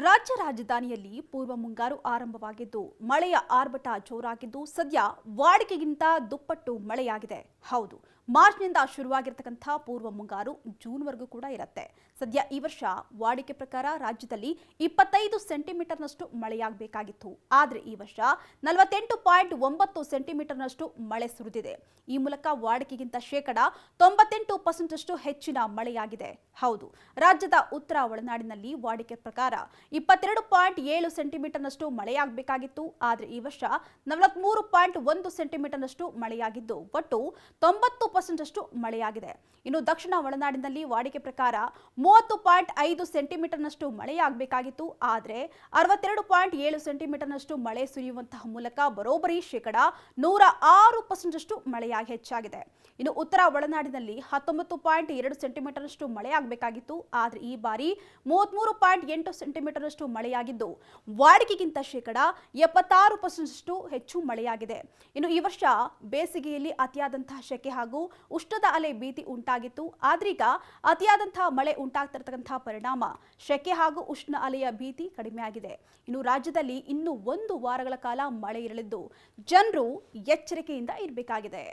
ರಾಜ್ಯ ರಾಜಧಾನಿಯಲ್ಲಿ ಪೂರ್ವ ಮುಂಗಾರು ಆರಂಭವಾಗಿದ್ದು ಮಳೆಯ ಆರ್ಭಟ ಜೋರಾಗಿದ್ದು ಸದ್ಯ ವಾಡಿಕೆಗಿಂತ ದುಪ್ಪಟ್ಟು ಮಳೆಯಾಗಿದೆ. ಹೌದು, ಮಾರ್ಚ್ನಿಂದ ಶುರುವಾಗಿರತಕ್ಕಂಥ ಪೂರ್ವ ಮುಂಗಾರು ಜೂನ್ವರೆಗೂ ಕೂಡ ಇರುತ್ತೆ. ಸದ್ಯ ಈ ವರ್ಷ ವಾಡಿಕೆ ಪ್ರಕಾರ ರಾಜ್ಯದಲ್ಲಿ 25 ಸೆಂಟಿಮೀಟರ್ನಷ್ಟು ಮಳೆಯಾಗಬೇಕಾಗಿತ್ತು. ಆದರೆ ಈ ವರ್ಷ 48.9 ಸೆಂಟಿಮೀಟರ್ನಷ್ಟು ಮಳೆ ಸುರಿದಿದೆ. ಈ ಮೂಲಕ ವಾಡಿಕೆಗಿಂತ ಶೇಕಡ 98% ಹೆಚ್ಚಿನ ಮಳೆಯಾಗಿದೆ. ಹೌದು, ರಾಜ್ಯದ ಉತ್ತರ ಒಳನಾಡಿನಲ್ಲಿ ವಾಡಿಕೆ ಪ್ರಕಾರ 22.7 ಸೆಂಟಿಮೀಟರ್ನಷ್ಟು ಮಳೆಯಾಗಬೇಕಾಗಿತ್ತು. ಆದರೆ ಈ ವರ್ಷ 43.1 ಸೆಂಟಿಮೀಟರ್ನಷ್ಟು ಮಳೆಯಾಗಿದ್ದು ಒಟ್ಟು 90% ಮಳೆಯಾಗಿದೆ. ಇನ್ನು ದಕ್ಷಿಣ ಒಳನಾಡಿನಲ್ಲಿ ವಾಡಿಕೆ ಪ್ರಕಾರ 30.5 ಸೆಂಟಿಮೀಟರ್ನಷ್ಟು ಮಳೆಯಾಗಬೇಕಾಗಿತ್ತು. ಆದರೆ 62.7 ಸೆಂಟಿಮೀಟರ್ನಷ್ಟು ಮಳೆ ಸುರಿಯುವಂತಹ ಮೂಲಕ ಬರೋಬ್ಬರಿ ಶೇಕಡ 106% ಮಳೆಯಾಗಿ ಹೆಚ್ಚಾಗಿದೆ. ಇನ್ನು ಉತ್ತರ ಒಳನಾಡಿನಲ್ಲಿ 19.2 ಸೆಂಟಿಮೀಟರ್ನಷ್ಟು ಮಳೆಯಾಗಬೇಕಾಗಿತ್ತು. ಆದರೆ ಈ ಬಾರಿ 33.8 ಸೆಂಟಿಮೀಟರ್ನಷ್ಟು ಮಳೆಯಾಗಿದ್ದು ವಾಡಿಕೆಗಿಂತ ಶೇಕಡ 76% ಹೆಚ್ಚು ಮಳೆಯಾಗಿದೆ. ಇನ್ನು ಈ ವರ್ಷ ಬೇಸಿಗೆಯಲ್ಲಿ ಅತಿಯಾದಂತಹ ಶೆಕೆ ಹಾಗೂ ಉಷ್ಣದ ಅಲೆ ಭೀತಿ ಉಂಟಾಗಿತ್ತು. ಆದ್ರೀಗ ಅತಿಯಾದಂತಹ ಮಳೆ ಉಂಟಾಗ್ತಿರತಕ್ಕಂತಹ ಪರಿಣಾಮ ಶೆಕೆ ಹಾಗೂ ಉಷ್ಣ ಅಲೆಯ ಭೀತಿ ಕಡಿಮೆಯಾಗಿದೆ. ಇನ್ನು ರಾಜ್ಯದಲ್ಲಿ ಇನ್ನು 1 ವಾರಗಳ ಕಾಲ ಮಳೆ ಇರಲಿದ್ದು ಜನರು ಎಚ್ಚರಿಕೆಯಿಂದ ಇರಬೇಕಾಗಿದೆ.